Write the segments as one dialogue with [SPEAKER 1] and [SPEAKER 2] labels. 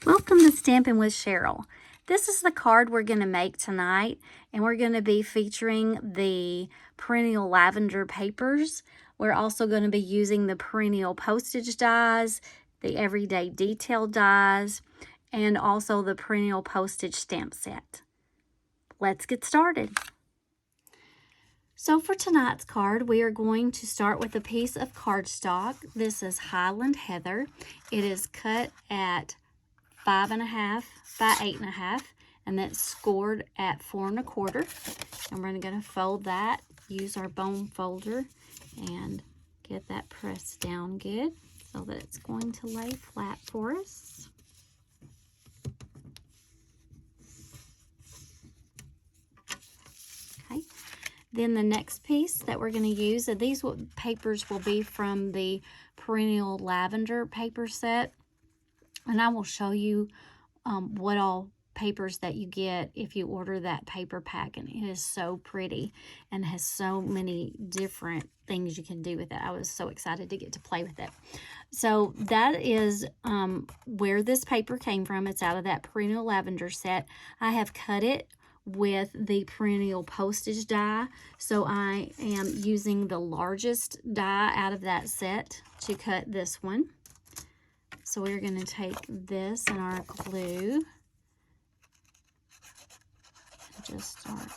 [SPEAKER 1] Welcome to Stampin' with Cheryl. This is the card we're going to make tonight, and we're going to be featuring the perennial lavender papers. We're also going to be using the perennial postage dies, the everyday detail dies, and also the perennial postage stamp set. Let's get started. So for tonight's card, we are going to start with a piece of cardstock. This is Highland Heather. It is cut at 5.5 by 8.5, and that's scored at 4 1/4. And we're going to fold that, use our bone folder, and get that pressed down good so that it's going to lay flat for us. Okay. Then the next piece that we're going to use, and these papers will be from the perennial lavender paper set. And I will show you what all papers that you get if you order that paper pack. And it is so pretty and has so many different things you can do with it. I was so excited to get to play with it. So that is where this paper came from. It's out of that perennial lavender set. I have cut it with the perennial postage die. So I am using the largest die out of that set to cut this one. So we're going to take this and our glue and just start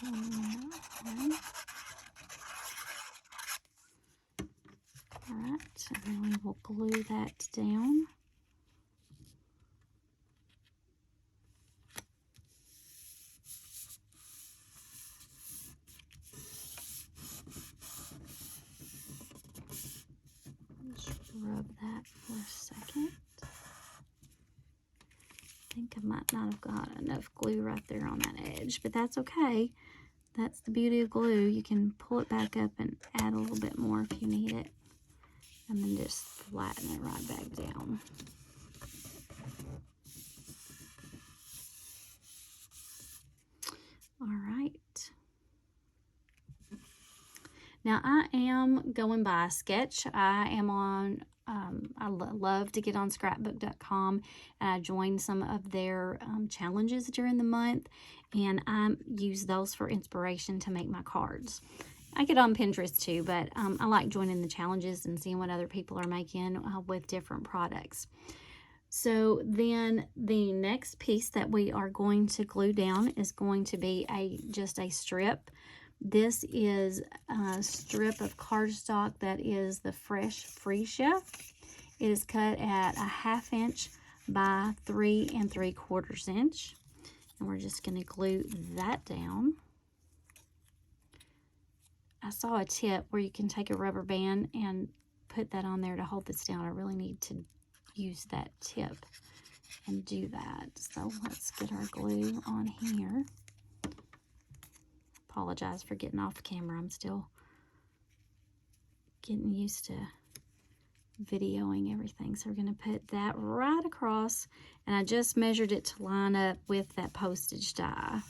[SPEAKER 1] pulling that on. All right, and then we will glue that down. Just rub that for a second. I think I might not have got enough glue right there on that edge, but that's okay. That's the beauty of glue. You can pull it back up and add a little bit more if you need it, and then just flatten it right back down. All right. Now I am going by a sketch. I am on, I love to get on scrapbook.com, and I join some of their challenges during the month, and I use those for inspiration to make my cards. I get on Pinterest too, but I like joining the challenges and seeing what other people are making with different products. So then the next piece that we are going to glue down is going to be just a strip. This is a strip of cardstock that is the Fresh Frescia. It is cut at 1/2 inch by 3 3/4 inch. And we're just going to glue that down. I saw a tip where you can take a rubber band and put that on there to hold this down. I really need to use that tip and do that. So let's get our glue on here. Apologize for getting off camera. I'm still getting used to videoing everything. So we're going to put that right across, and I just measured it to line up with that postage die.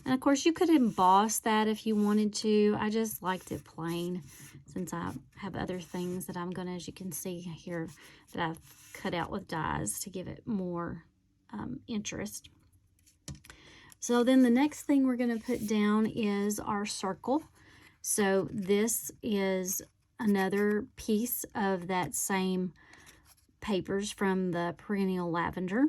[SPEAKER 1] And of course you could emboss that if you wanted to. I just liked it plain since I have other things that I'm going to, as you can see here, that I've cut out with dies to give it more interest. So then the next thing we're going to put down is our circle. So this is another piece of that same papers from the perennial lavender.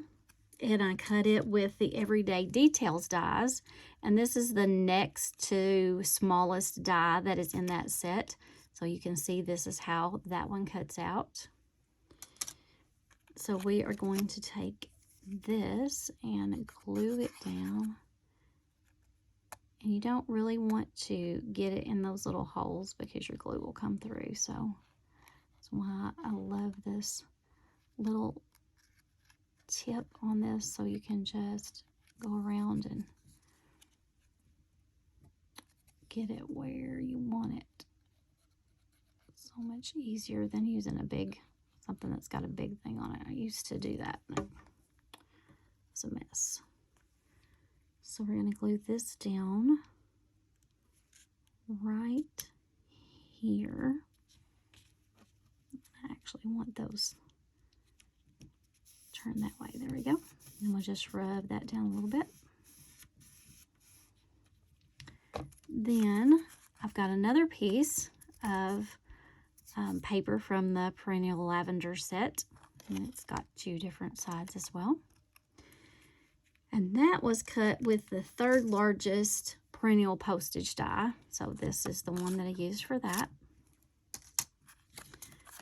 [SPEAKER 1] And I cut it with the everyday details dies. And this is the next to smallest die that is in that set. So you can see this is how that one cuts out. So we are going to take this and glue it down. And you don't really want to get it in those little holes because your glue will come through. So that's why I love this little tip on this, so you can just go around and get it where you want it. It's so much easier than using something that's got a big thing on it. I used to do that. It's a mess. So we're going to glue this down right here. actually want those turned that way. There we go. And we'll just rub that down a little bit. Then I've got another piece of paper from the Perennial Lavender set, and it's got 2 different sides as well. And that was cut with the 3rd largest perennial postage die. So this is the one that I used for that.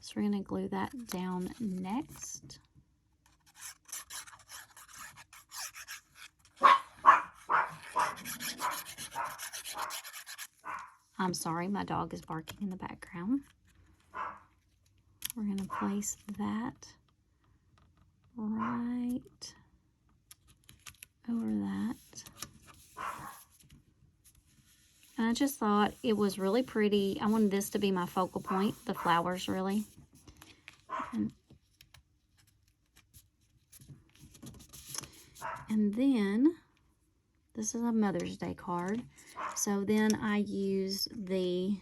[SPEAKER 1] So we're going to glue that down next. I'm sorry, my dog is barking in the background. We're going to place that right over that. And I just thought it was really pretty. I wanted this to be my focal point, the flowers really. And then, this is a Mother's Day card. So then I used the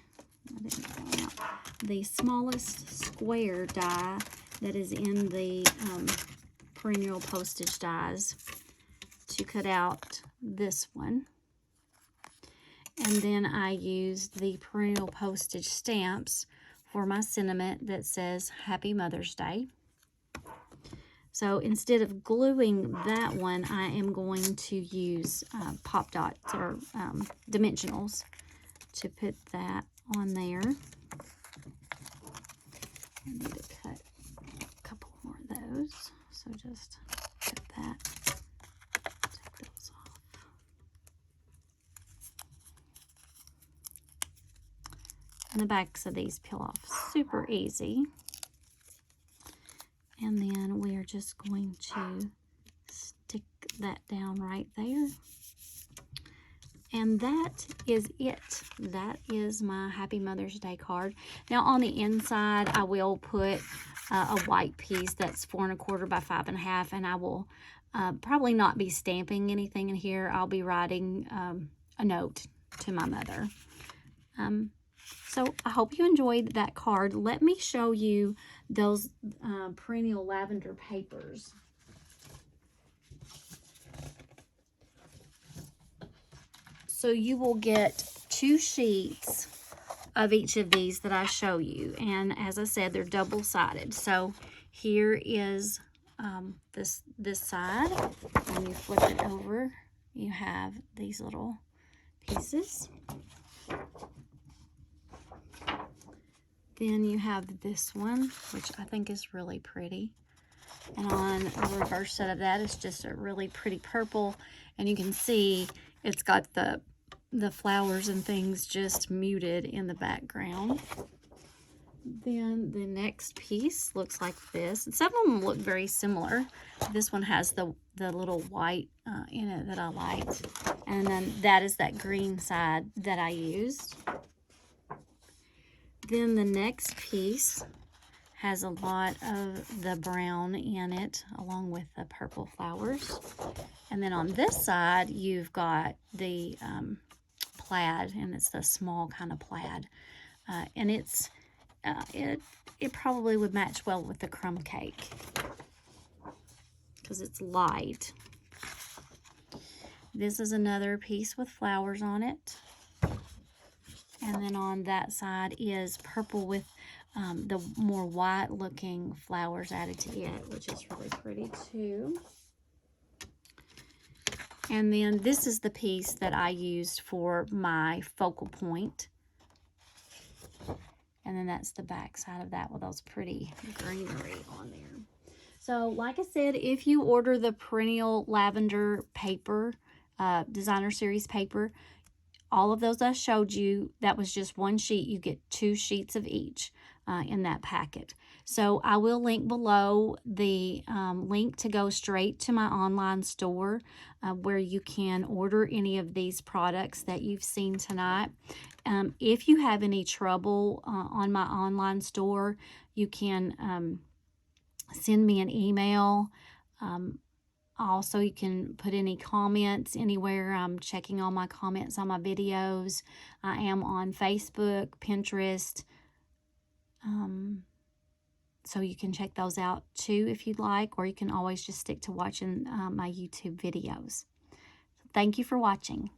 [SPEAKER 1] smallest square die that is in the perennial postage dies to cut out this one. And then I used the perennial postage stamps for my sentiment that says Happy Mother's Day. So instead of gluing that one, I am going to use pop dots or dimensionals to put that on there. I need to cut a couple more of those. So just cut that, take those off. And the backs of these peel off super easy. And then we are just going to stick that down right there. And that is it. That is my Happy Mother's Day card. Now on the inside, I will put a white piece that's 4 1/4 by 5 1/2, and I will probably not be stamping anything in here. I'll be writing a note to my mother. So I hope you enjoyed that card. Let me show you those perennial lavender papers. So you will get 2 sheets of each of these that I show you. And as I said, they're double-sided. So here is this side. When you flip it over, you have these little pieces. Then you have this one, which I think is really pretty. And on the reverse side of that is just a really pretty purple. And you can see it's got the flowers and things just muted in the background. Then the next piece looks like this. And some of them look very similar. This one has the little white in it that I liked. And then that is that green side that I used. Then the next piece has a lot of the brown in it, along with the purple flowers. And then on this side, you've got the plaid, and it's the small kind of plaid. And it probably would match well with the crumb cake because it's light. This is another piece with flowers on it. And then on that side is purple with the more white looking flowers added to it, which is really pretty too. And then this is the piece that I used for my focal point. And then that's the back side of that with those pretty greenery on there. So like I said, if you order the Perennial Lavender paper, designer series paper, all of those I showed you, that was just 1 sheet. You get 2 sheets of each in that packet. So I will link below the link to go straight to my online store where you can order any of these products that you've seen tonight. If you have any trouble on my online store, you can send me an email. Also, you can put any comments anywhere. I'm checking all my comments on my videos. I am on Facebook, Pinterest, So you can check those out too if you'd like, or you can always just stick to watching my YouTube videos. Thank you for watching.